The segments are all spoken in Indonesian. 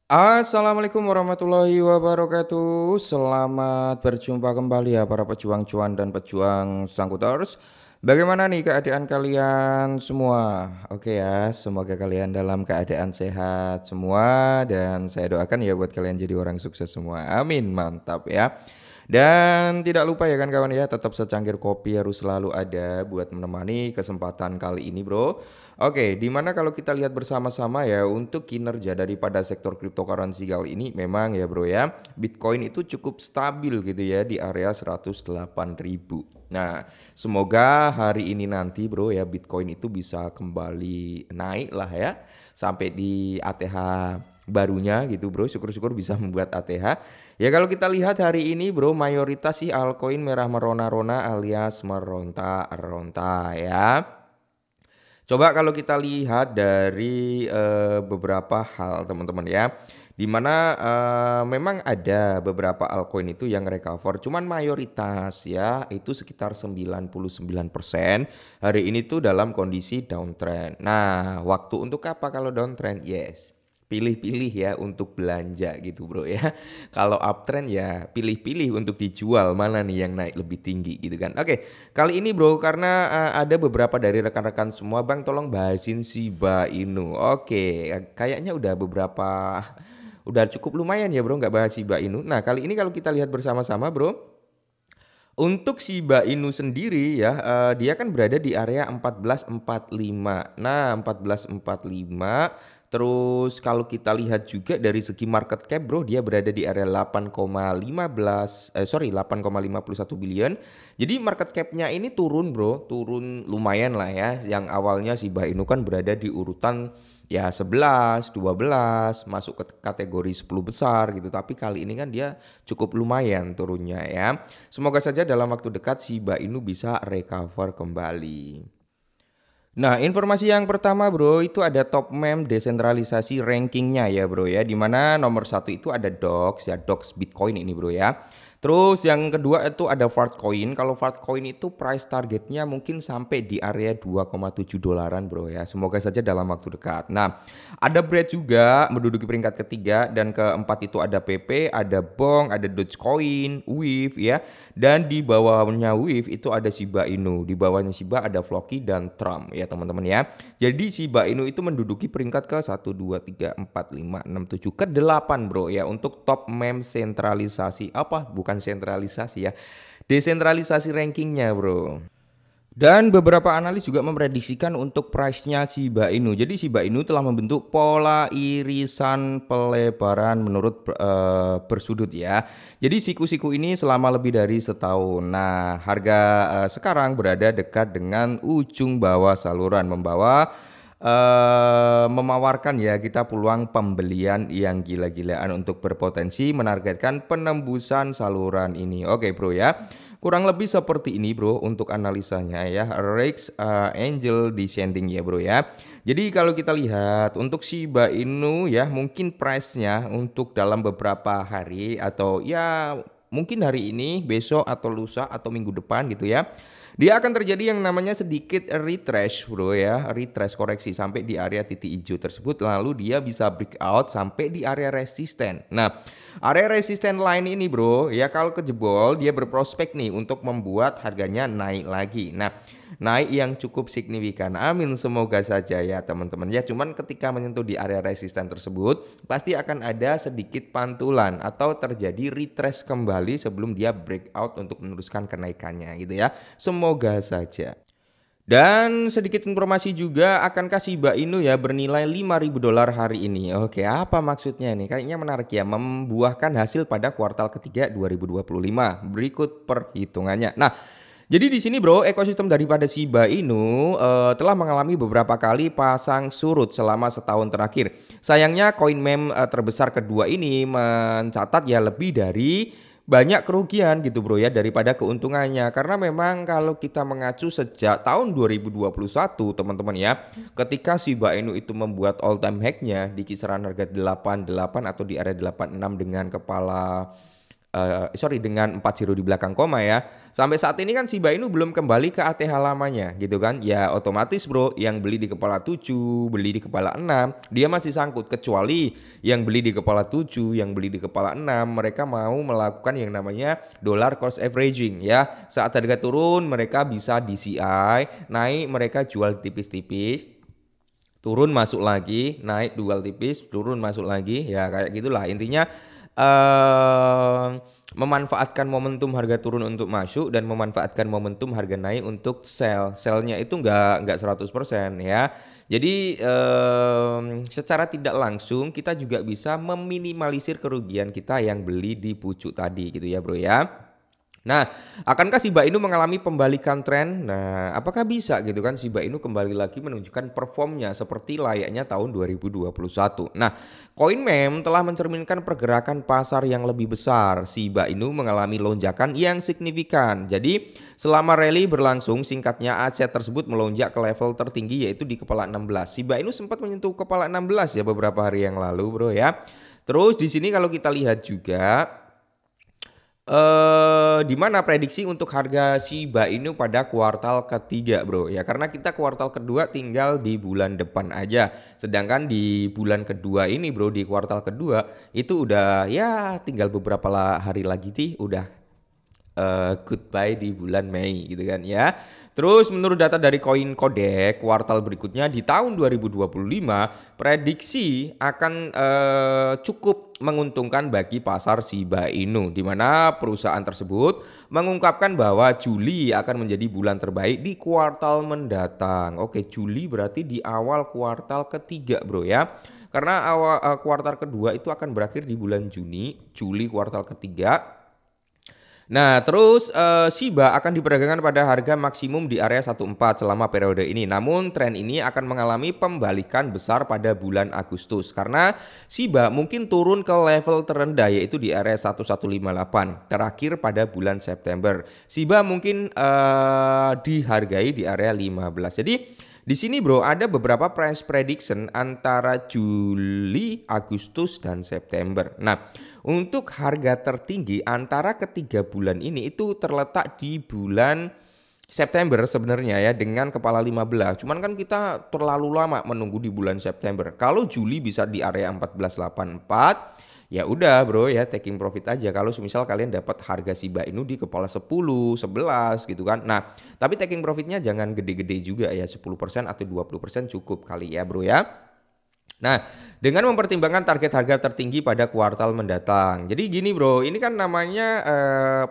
Assalamualaikum warahmatullahi wabarakatuh. Selamat berjumpa kembali ya para pejuang cuan dan pejuang sangkuters. Bagaimana nih keadaan kalian semua? Oke ya, semoga kalian dalam keadaan sehat semua dan saya doakan ya buat kalian jadi orang sukses semua. Amin, mantap ya. Dan tidak lupa ya kan kawan ya, tetap secangkir kopi harus selalu ada buat menemani kesempatan kali ini, Bro. Oke, dimana kalau kita lihat bersama-sama ya untuk kinerja daripada sektor cryptocurrency kali ini memang ya bro ya, Bitcoin itu cukup stabil gitu ya di area 108.000. Nah, semoga hari ini nanti bro ya Bitcoin itu bisa kembali naik lah ya sampai di ATH barunya gitu bro, syukur-syukur bisa membuat ATH. Ya kalau kita lihat hari ini bro, mayoritas sih altcoin merah merona-rona alias meronta-ronta ya. Coba kalau kita lihat dari beberapa hal teman-teman ya, di mana memang ada beberapa altcoin itu yang recover, cuman mayoritas ya itu sekitar 99% hari ini tuh dalam kondisi downtrend. Nah, waktu untuk apa kalau downtrend? Yes. Pilih-pilih ya untuk belanja gitu bro ya. Kalau uptrend ya pilih-pilih untuk dijual mana nih yang naik lebih tinggi gitu kan. Oke, kali ini bro karena ada beberapa dari rekan-rekan semua bang tolong bahasin Shiba Inu. Oke, kayaknya udah beberapa udah cukup lumayan ya bro nggak bahas Shiba Inu. Nah kali ini kalau kita lihat bersama-sama bro. Untuk Shiba Inu sendiri ya, dia kan berada di area 1445. Nah, 1445. Terus kalau kita lihat juga dari segi market cap bro, dia berada di area 8,51 billion. Jadi market capnya ini turun bro, turun lumayan lah ya. Yang awalnya Shiba Inu kan berada di urutan ya 11, 12 masuk ke kategori 10 besar gitu. Tapi kali ini kan dia cukup lumayan turunnya ya. Semoga saja dalam waktu dekat Shiba Inu bisa recover kembali. Nah, informasi yang pertama bro itu ada top meme desentralisasi rankingnya ya bro ya. Dimana nomor satu itu ada Dox ya, Dox Bitcoin ini bro ya. Terus yang kedua itu ada Fartcoin. Kalau Fartcoin itu price targetnya mungkin sampai di area 2,7 dolaran bro ya. Semoga saja dalam waktu dekat. Nah, ada Bread juga menduduki peringkat ketiga dan keempat itu ada PP, ada Bong, ada Dogecoin, Weave ya. Dan di bawahnya Weave itu ada Shiba Inu. Di bawahnya Shiba ada Floki dan Trump ya teman-teman ya. Jadi Shiba Inu itu menduduki peringkat ke 1, 2, 3, 4, 5, 6, 7, ke 8 bro ya. Untuk top meme sentralisasi. Apa? Bukan sentralisasi ya. Desentralisasi rankingnya bro. Dan beberapa analis juga memprediksikan untuk price-nya Shiba Inu. Jadi Shiba Inu telah membentuk pola irisan pelebaran menurut bersudut ya. Jadi siku-siku ini selama lebih dari setahun. Nah, harga sekarang berada dekat dengan ujung bawah saluran memawarkan ya kita peluang pembelian yang gila-gilaan untuk berpotensi menargetkan penembusan saluran ini. Oke, bro ya. Kurang lebih seperti ini bro untuk analisanya ya, Rex Angel Descending ya bro ya. Jadi kalau kita lihat untuk Shiba Inu ya mungkin price-nya untuk dalam beberapa hari atau ya mungkin hari ini, besok atau lusa atau minggu depan gitu ya. Dia akan terjadi yang namanya sedikit retrace bro ya, retrace koreksi sampai di area titik hijau tersebut lalu dia bisa breakout sampai di area resisten. Nah, area resisten line ini bro ya kalau kejebol dia berprospek nih untuk membuat harganya naik lagi. Nah, naik yang cukup signifikan. Amin semoga saja ya teman-teman ya. Cuman ketika menyentuh di area resisten tersebut pasti akan ada sedikit pantulan atau terjadi retrace kembali sebelum dia breakout untuk meneruskan kenaikannya gitu ya. Semoga saja. Dan sedikit informasi juga akankah Shiba Inu ya bernilai 5.000 dolar hari ini. Oke, apa maksudnya nih? Kayaknya menarik ya, membuahkan hasil pada kuartal ketiga 2025. Berikut perhitungannya. Nah, jadi di sini bro, ekosistem daripada Shiba Inu telah mengalami beberapa kali pasang surut selama setahun terakhir. Sayangnya koin meme terbesar kedua ini mencatat ya lebih dari banyak kerugian gitu bro ya daripada keuntungannya. Karena memang kalau kita mengacu sejak tahun 2021 teman-teman ya, ketika Shiba Inu itu membuat all time high-nya di kisaran harga 88 atau di area 86 dengan kepala sorry dengan 40 di belakang koma ya. Sampai saat ini kan Shiba Inu belum kembali ke ATH lamanya gitu kan. Ya otomatis bro, yang beli di kepala 7, beli di kepala 6, dia masih sangkut. Kecuali yang beli di kepala 7, yang beli di kepala 6, mereka mau melakukan yang namanya dollar cost averaging ya. Saat harga turun mereka bisa DCI, naik mereka jual tipis-tipis, turun masuk lagi, naik jual tipis, turun masuk lagi, ya kayak gitulah intinya. Memanfaatkan momentum harga turun untuk masuk dan memanfaatkan momentum harga naik untuk sell. Sellnya itu nggak 100% ya. Jadi secara tidak langsung kita juga bisa meminimalisir kerugian kita yang beli di pucuk tadi gitu ya bro ya. Nah, akankah Shiba Inu mengalami pembalikan tren? Nah, apakah bisa gitu kan Shiba Inu kembali lagi menunjukkan performnya seperti layaknya tahun 2021? Nah, CoinMem telah mencerminkan pergerakan pasar yang lebih besar. Shiba Inu mengalami lonjakan yang signifikan. Jadi, selama rally berlangsung, singkatnya aset tersebut melonjak ke level tertinggi yaitu di kepala 16. Shiba Inu sempat menyentuh kepala 16 ya beberapa hari yang lalu, bro ya. Terus di sini kalau kita lihat juga di mana prediksi untuk harga Shiba Inu pada kuartal ketiga bro ya, karena kita kuartal kedua tinggal di bulan depan aja, sedangkan di bulan kedua ini bro, di kuartal kedua itu udah ya tinggal beberapa hari lagi udah goodbye di bulan Mei gitu kan ya. Terus menurut data dari CoinCodex, kuartal berikutnya di tahun 2025 prediksi akan cukup menguntungkan bagi pasar Shiba Inu, di mana perusahaan tersebut mengungkapkan bahwa Juli akan menjadi bulan terbaik di kuartal mendatang. Oke, Juli berarti di awal kuartal ketiga bro ya. Karena awal kuartal kedua itu akan berakhir di bulan Juni, Juli kuartal ketiga. Nah, terus Shiba akan diperdagangkan pada harga maksimum di area 14 selama periode ini. Namun tren ini akan mengalami pembalikan besar pada bulan Agustus karena Shiba mungkin turun ke level terendah yaitu di area 1158 terakhir pada bulan September. Shiba mungkin dihargai di area 15. Jadi di sini bro ada beberapa price prediction antara Juli, Agustus dan September. Nah, untuk harga tertinggi antara ketiga bulan ini itu terletak di bulan September sebenarnya ya, dengan kepala 15. Cuman kan kita terlalu lama menunggu di bulan September. Kalau Juli bisa di area 1484, ya udah bro ya, taking profit aja. Kalau misal kalian dapat harga Shiba Inu di kepala 10, 11 gitu kan. Nah, tapi taking profitnya jangan gede-gede juga ya, 10% atau 20% cukup kali ya bro ya. Nah, dengan mempertimbangkan target harga tertinggi pada kuartal mendatang. Jadi gini bro, ini kan namanya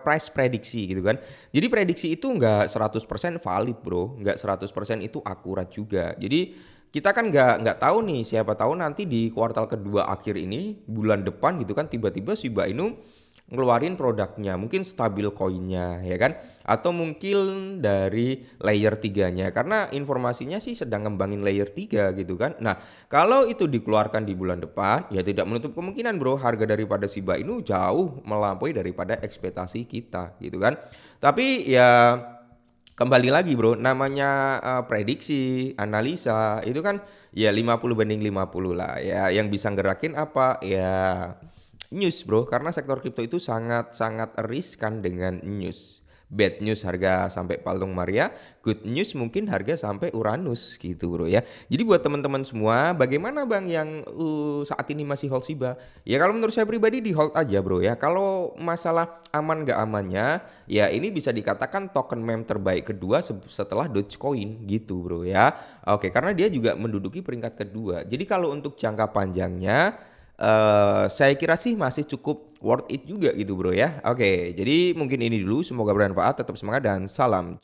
price prediksi gitu kan. Jadi prediksi itu nggak 100% valid bro, nggak 100% itu akurat juga. Jadi kita kan nggak tahu nih, siapa tahu nanti di kuartal kedua akhir ini, bulan depan gitu kan, tiba-tiba Shiba Inu ngeluarin produknya, mungkin stabil koinnya ya kan, atau mungkin dari layer 3-nya, karena informasinya sih sedang ngembangin layer 3 gitu kan. Nah, kalau itu dikeluarkan di bulan depan, ya tidak menutup kemungkinan bro harga daripada Shiba Inu jauh melampaui daripada ekspektasi kita gitu kan. Tapi ya kembali lagi bro, namanya prediksi, analisa itu kan ya 50/50 lah ya. Yang bisa ngerakin apa ya, news bro, karena sektor kripto itu sangat-sangat riskan dengan news. Bad news harga sampai Palung Maria, good news mungkin harga sampai Uranus gitu bro ya. Jadi buat teman-teman semua, bagaimana bang yang saat ini masih hold Shiba? Ya kalau menurut saya pribadi di hold aja bro ya. Kalau masalah aman gak amannya, ya ini bisa dikatakan token meme terbaik kedua setelah Dogecoin gitu bro ya. Oke, karena dia juga menduduki peringkat kedua. Jadi kalau untuk jangka panjangnya, saya kira sih masih cukup worth it juga gitu bro ya. Oke, jadi mungkin ini dulu, semoga bermanfaat, tetap semangat dan salam